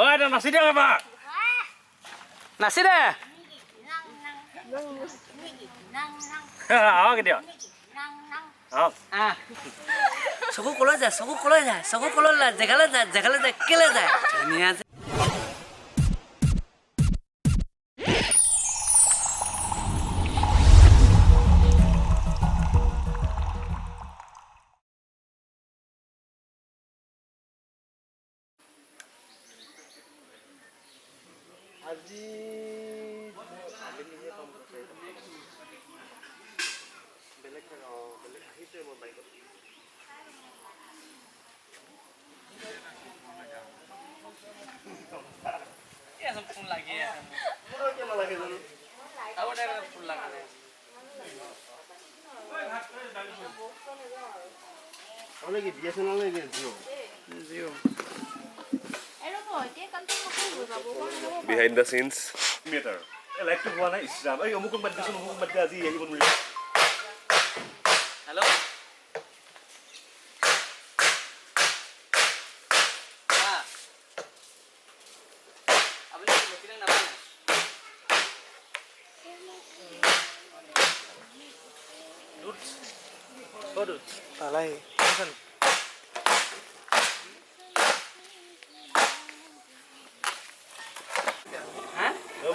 ঐ এটা নাচি দিয়ক এবাৰ নাচি দে আহক দিয়ক আহক চকু কলৈ যায় জেগালৈ যায় কেলে যায় ধুনীয়া যে আজি বেলেগ আহিছে মোৰ বাইকত ফুল লাগি আছে ফুল লাগে কি BSNL নে জিঅ behind the scenes মেটাৰ লাইকটো হোৱা নাই ইছৰাম এই অমুক বাদ দিছো অমুক বাদ আজি আহিব নোৱাৰিব হেল্ল' আপুনি লোকিলে নাপায় দুধ পালাই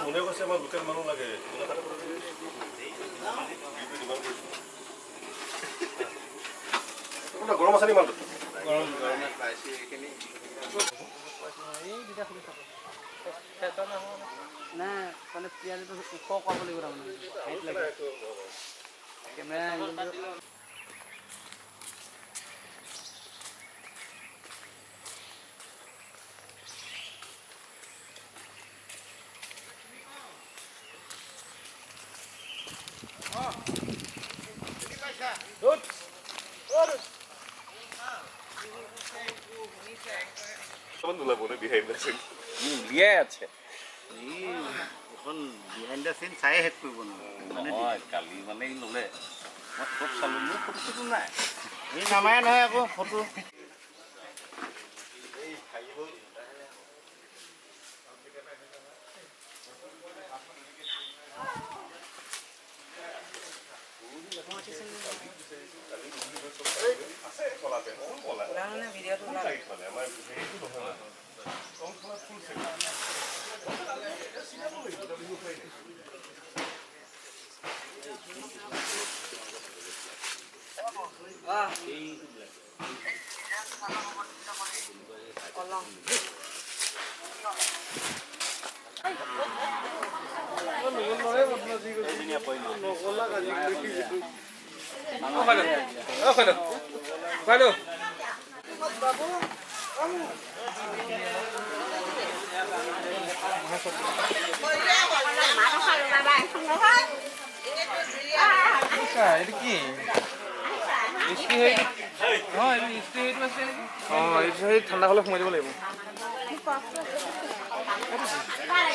মনে কৈছে আমাৰ লোকেল মানুহ লাগে গৰম আছে নি মানুহটো নাই মানে পিঁয়াজটো ওখ কৰাব লাগিব তাৰমানে হাইট লাগে কেমেৰা এংগলটো behind the scenes উলিয়াই আছে এখন বিহাইণ্ড দ্য চিন চাই শেষ কৰিব নহয় কালি মানে ই ল'লে মই চব চালোঁ মোৰ ফটোটো নাই এই নামাৰে নহয় আকৌ ফটো ঠাণ্ডা হ'লে সোমাই দিব লাগিব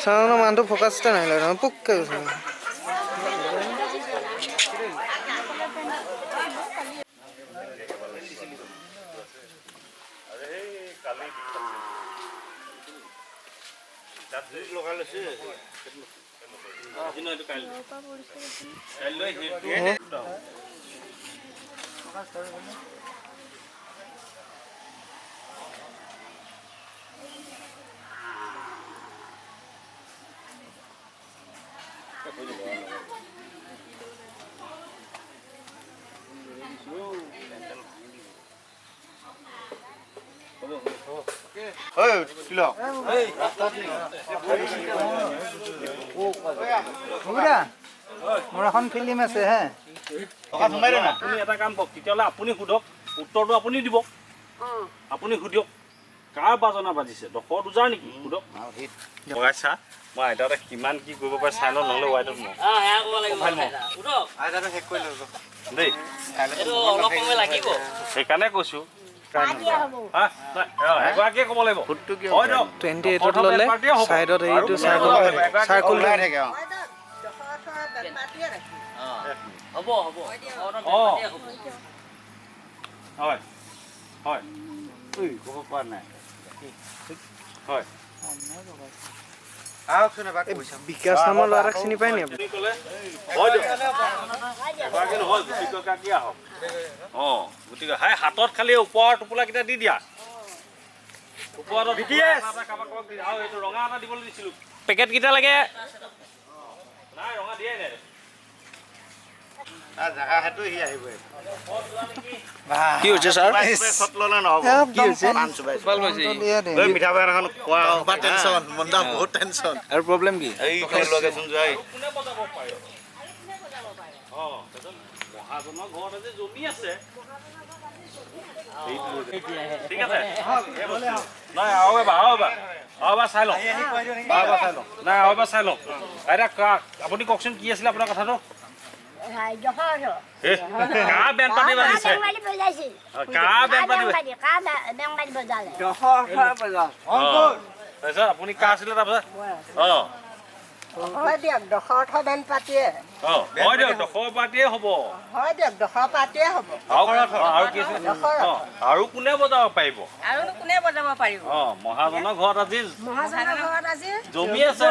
চাউনৰ মানুহটো ফ'কাছ এটা নাহিলে নহয় পোককৈ গৈছে লগাই লৈছে মোৰ এখন ফিল্ম আছে হে আপুনি এটা কাম কৰক তেতিয়াহ'লে আপুনি সোধক উত্তৰটো আপুনি দিব আপুনি সুধিয়ক কাৰ বাজনা বাজিছে 10,000 নেকি সোধক বগাইছা মই আইতাতে কিমান কি কৰিব পাৰে চাই লওঁ নহ'লে ৱাইটত মই আইতাটো শেষ কৰি ল'ব দেই সেইকাৰণে কৈছোঁ এগৰাকীয়ে ক'ব লাগিব 28ত ল'লে চাইডত হেৰিটো চাৰ্কুল ওলাই থাকে হ'ব হয় হয় ক'ব পৰা নাই হয় আহকচোন এবাৰ কৈ চাম বিকাশ নামৰ ল'ৰাক চিনি পায় নি আপুনি আপুনি ক'লে হয় দিয়ক এবাৰকে নহয় গুটি কাকি আহক অঁ গতিকে হাই হাতত খালি ওপৰৰ টোপোলাকেইটা দি দিয়া ওপৰত কাৰোবাক দি আৰু এইটো ৰঙা এটা দিবলৈ দিছিলোঁ পেকেটকেইটা লাগে নাই ৰঙা দিয়াই নাই জাগা সেইটো সি আহিব কি হৈছে ছাৰ চট ল'লে নহ'ব কি হৈছে মিঠা বাগান এখন খোৱা টেনশ্যন মন্দা বহুত টেনশ্যন আৰু প্ৰব্লেম কি এই লগেচোন যোৱাই কোনে বজাব পাৰে অঁ তাৰপিছত মহাজনৰ ঘৰত আজি জমি আছে ঠিক আছে নাই আৰু এবাৰ চাই লওঁ নাই আৰু এবাৰ চাই লওঁ এতিয়া আপুনি কওকচোন কি আছিলে আপোনাৰ কথাটো কা বেন পাতি বাজিছে কা বেন পাতি তাৰপিছত আপুনি কা আছিলে তাৰপিছত অঁ হয় দিয়ক দশৰথ বেন পাতিয়ে অঁ হয় দিয়ক দখৰ পাতিয়ে হ'ব হয় দিয়ক দশৰ পাতিয়ে হ'ব আৰু কি আছিলে অঁ আৰু কোনে বজাব পাৰিব আৰু কোনে বজাব পাৰিব অঁ মহাজনৰ ঘৰত আজি মহাজনৰ ঘৰত আজি জমি আছে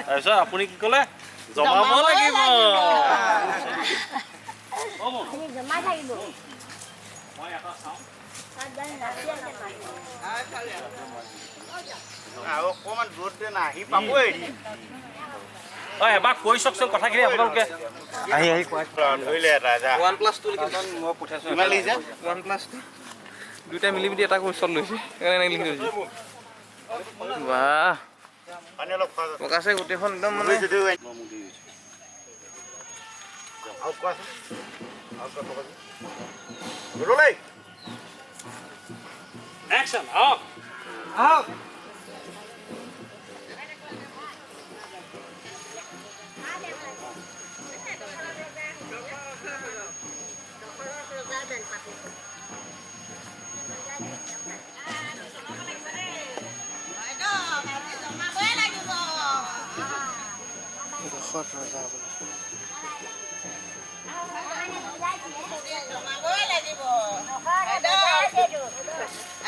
তাৰপিছত আপুনি কি ক'লে জমাব লাগিব জমা থাকিব মই এটা চাওঁ আৰু অকণমান দূৰত না আহি পাবই অঁ এবাৰ কৈ চাওকচোন কথাখিনি আপোনালোকে আহি কোৱা ধৰিলে এটা যা OnePlus-টো মই পঠাইছোঁ কিমান লিখিছে OnePlus-টো দুইটা মিলি মিলি এটা ওচৰত লৈছে সেইকাৰণে লিখি লৈছে বাহ পানী অলপ খোৱা যাওক পকাছে গোটেইখন একদম মানে আৰু কোৱাচোন আৰু কোৱা একশ্যন আহক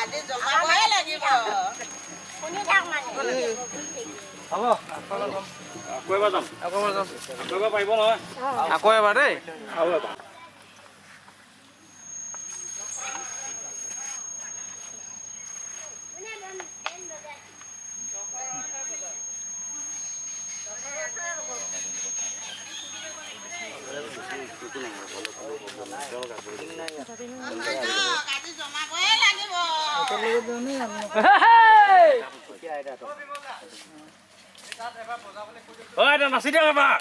আজি জমাবই লাগিব শুনি থাক মানে হ'ব আকৌ এবাৰ যাম আকৌ এবাৰ পাৰিব নহয় আকৌ এবাৰ দেই আৰু এবাৰ আজি জমাবই লাগিব ঐ এতিয়া নাচি দিয়ক এবাৰ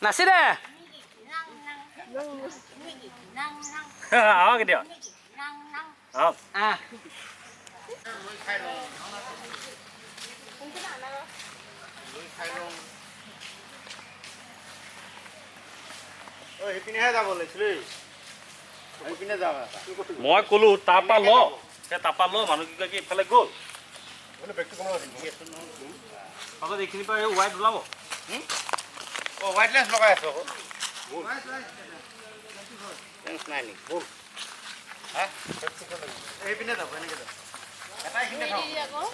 নাচি দে আহক এতিয়া আহক সেইপিনেহে যাব লাগিছিল সেইপিনে যাবা মই ক'লো তাৰপৰা ল সেই তাৰপৰা ল মানুহকেইগৰাকী এইফালে গ'ল তাৰপাছত এইখিনিৰ পৰা এই ৱাইট ওলাব অঁ হোৱাইট লেন্স লগাই আছো আকৌ লেন্স নাই নেকি ব'ল হা সেইপিনে যাব এনেকৈ যাব এটা এইখিনিতে থওঁ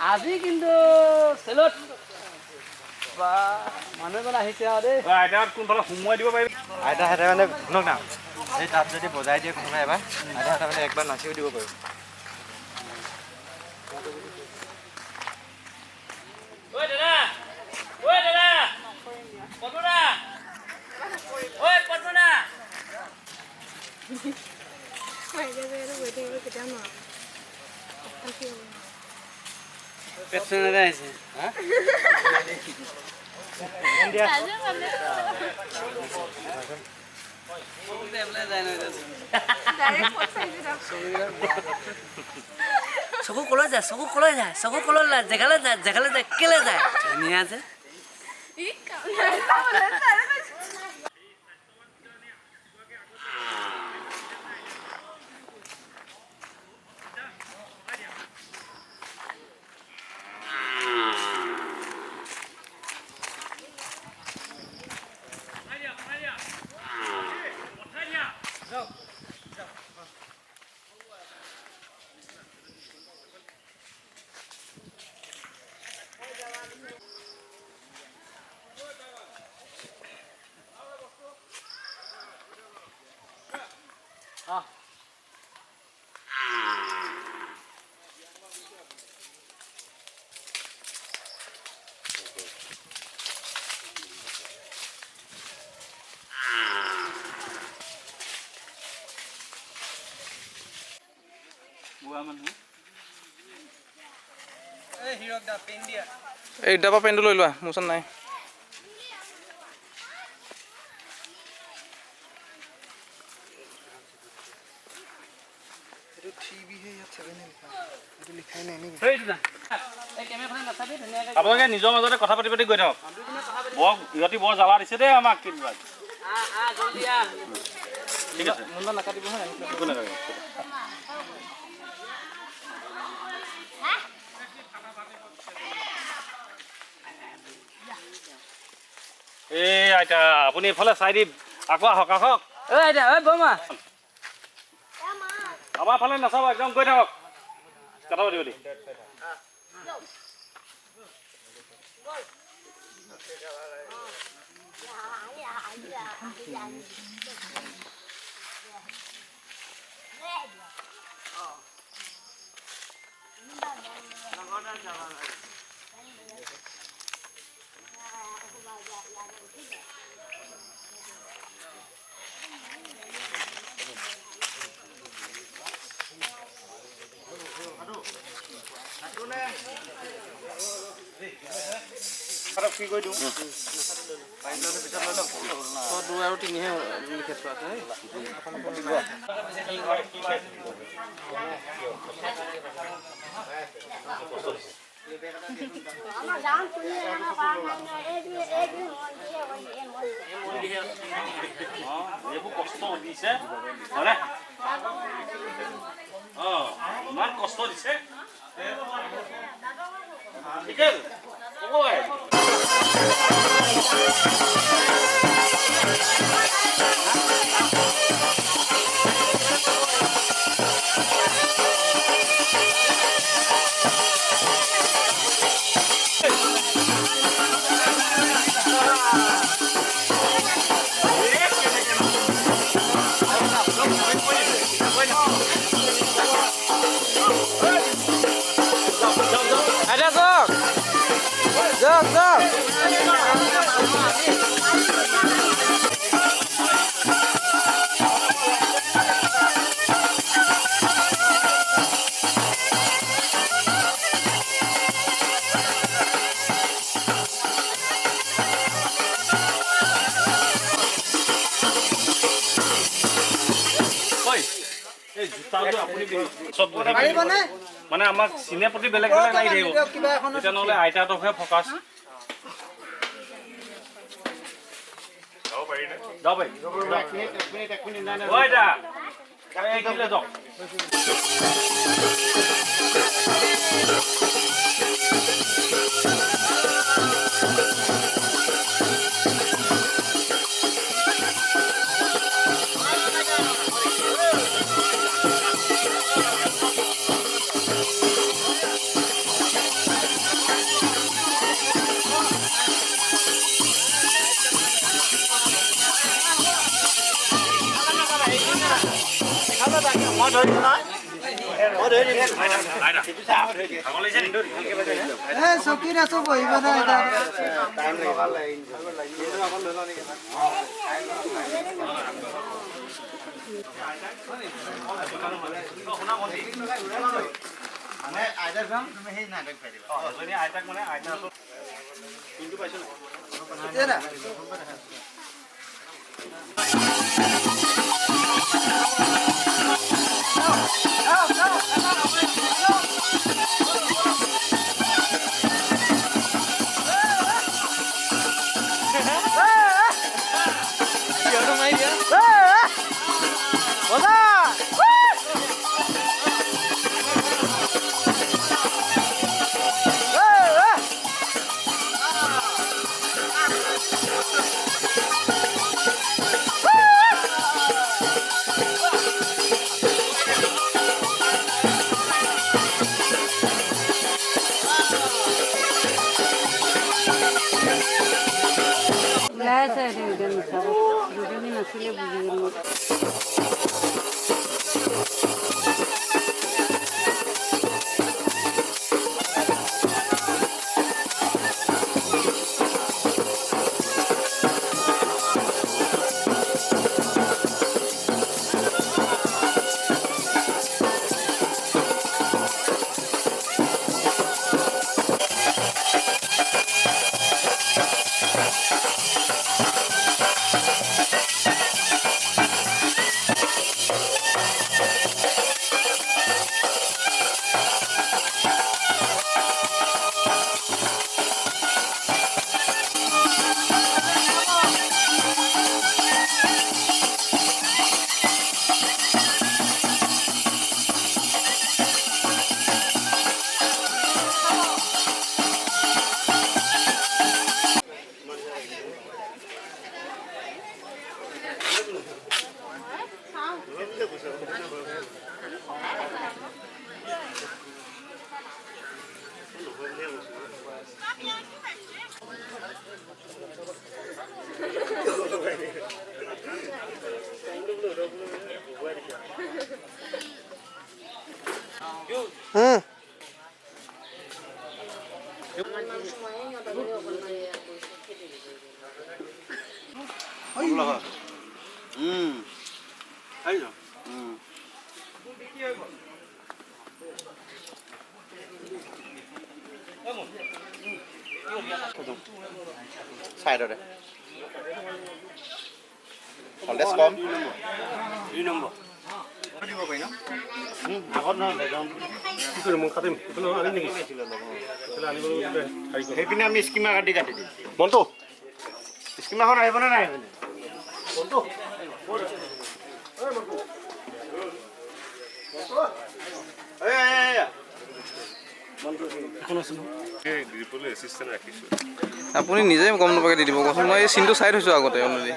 আজি কিন্তু চেলত বা মানুহ এজন আহিছে আৰু দেই আইতাত কোনফালে সোমোৱাই দিব পাৰিবি আইতাহঁতে মানে শুনক না এই তাত যদি বজাই দিয়ে কোনোবাই এবাৰ আইতাহঁতে মানে একবাৰ নাচিও দিব পাৰিব ঐ দাদা পটুদা ঐ পটুদা পেচেণ্ট আহিছে হা চকু কলৈ যায় জেগালৈ যায় কেলে যায় ধুনীয়া যে বুঢ়া মানুহ এই ডাবা পেনটো লৈ লোৱা মোৰ ওচৰত নাই আপোনালোকে নিজৰ মাজতে কথা পাতি পাতি গৈ থাকক ইহঁতি বৰ জ্বালা দিছে দেই আমাক ঠিক আছে একো নাথাকে এই আইতা আপুনি এইফালে চাই দি আকৌ আহক আহক বমা আমাৰ ফালে নাচাব একদম গৈ থাকক কথা পাতি পাতি কি কৈ দিওঁ দুই আৰু তিনিহে লিখি থোৱা আছে আমাৰ গাঁৱত কোনো এনেকুৱা কৰা নাই এইটো এইবোৰ কষ্ট দিছে হয়নে ইমান কষ্ট দিছে ঠিকে ক'ব মানে আমাক চিনে প্ৰতি বেলেগ বেলেগ নাই থাকিব এতিয়া নহ'লে আইতাহঁতকহে ফকাচ যাব পাৰি যাওক মই ধৰিম নহয় মই ধৰি দিম চকীত আছো বহিব নাই টাইম মানে আইতাক যাম তুমি সেই নাটক পাই দিবা আইতাক মানে আইতা কিন্তু পাইছো না দুজনী নাছিলে বুজি চাইডতে কলেজ কম সেইপিনে আমি স্কিমা কাটি দিম মনটো স্কিমাখন আহিবনে নাই আপুনি নিজে গম নাপাকে দি দিব কচোন মই এই চিনটো চাই থৈছোঁ আগতে অলৰেডি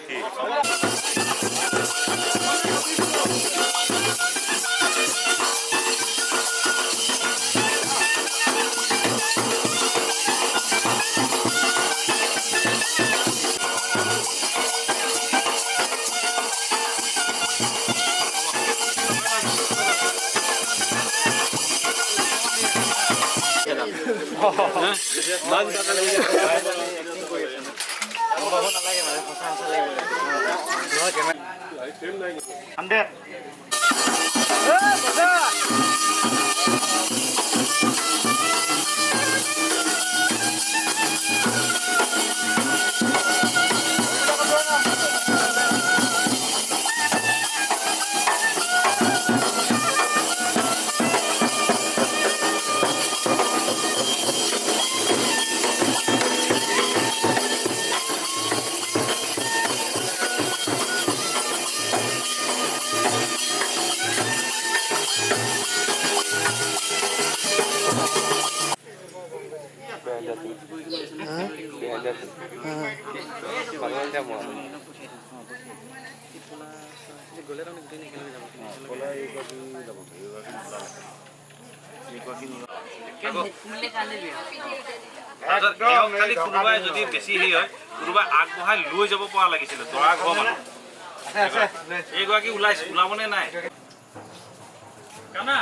খালি কোনোবাই যদি বেছি হেৰি হয় কোনোবাই আগবঢ়াই লৈ যাব পৰা লাগিছিলে দৰা ঘৰ মানুহ এইগৰাকী ওলাবনে নাই কানা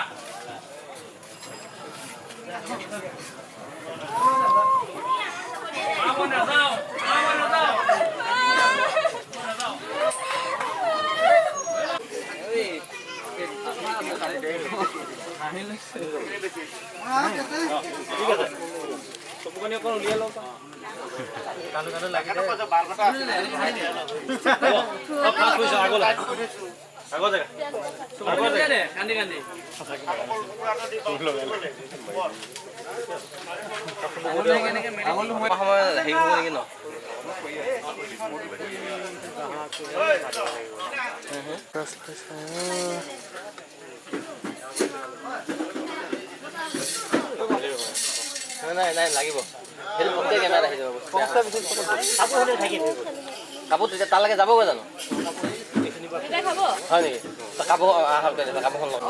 চকুকানি অকণ উলিয়াই লওক নাই নাই লাগিব সেইটো পটকে কেমেৰা আহি যাব কাপোৰ তেতিয়া তালৈকে যাবগৈ জানো হয় নেকি কাপোৰ কাপোৰখন লওঁ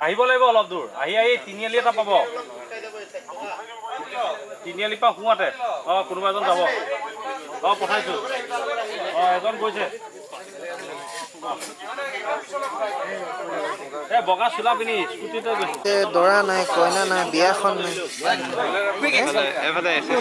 আহিব লাগিব অলপ দূৰ আহি তিনিআলি এটা পাব তিনিআলিৰ পৰা সোঁৱাতে কোনোবা এজন যাব পঠাইছো এজন গৈছে বগা চোলা পিন্ধি স্কুটিতে গৈছে দৰা নাই কইনা নাই বিয়াখন নাই আহি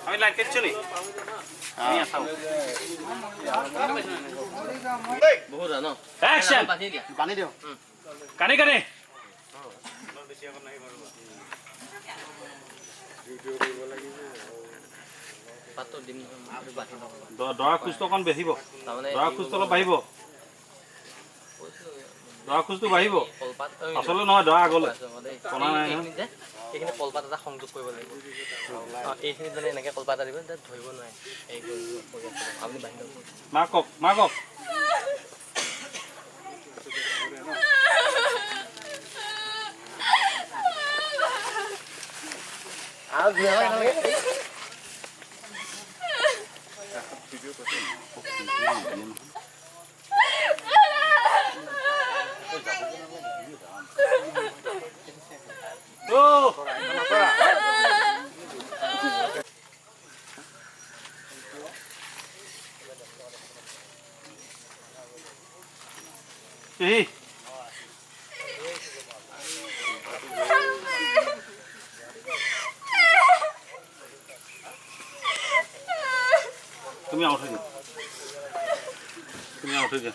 আমি লাইট কাটছো নি বহুত ন পানী দিওঁ কানি কানি দৰা খোজটো অকণ বেছিব দৰা খোজটো অলপ বাঢ়িব দৰা খোজটো বাঢ়িব আচলতে নহয় দৰা আগলৈ কণা নাই এইখিনি কলপাত এটা সংযোগ কৰিব লাগিব এইখিনিত মানে এনেকৈ কলপাত এটা দিব ধৰিব নোৱাৰে আপুনি বাহিৰত মাকক এই তুমি আউট হয়ে যাও তুমি আউট হয়ে যাও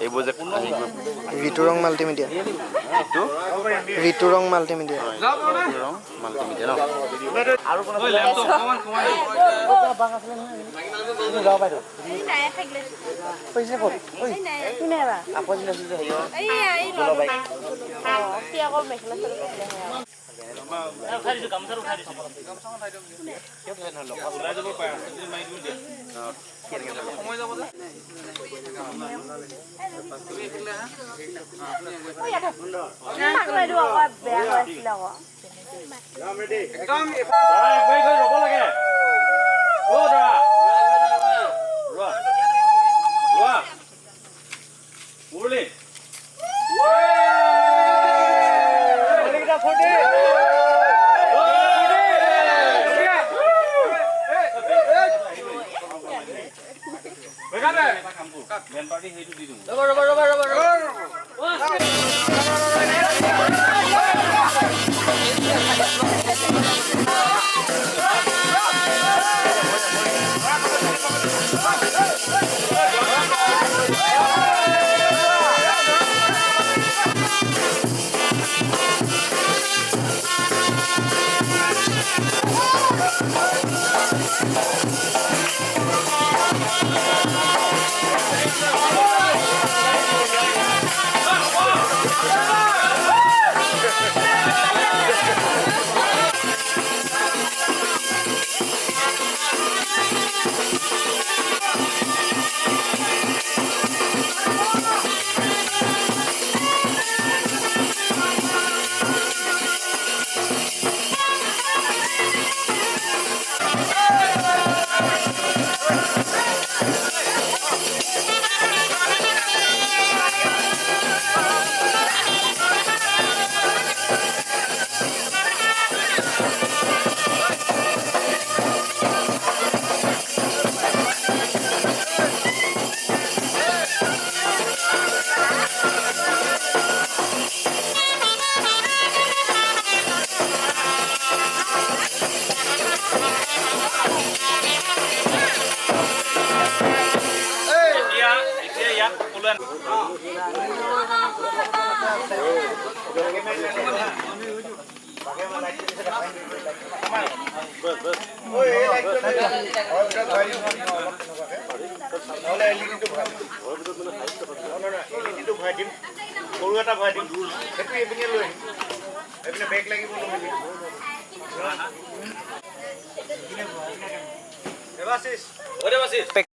এইবোৰ যে ঋতুৰং মাল্টিমিডিয়া ঋতুৰং মাল্টিমিডিয়া মাল্টিমিডিয়া ন Devasis.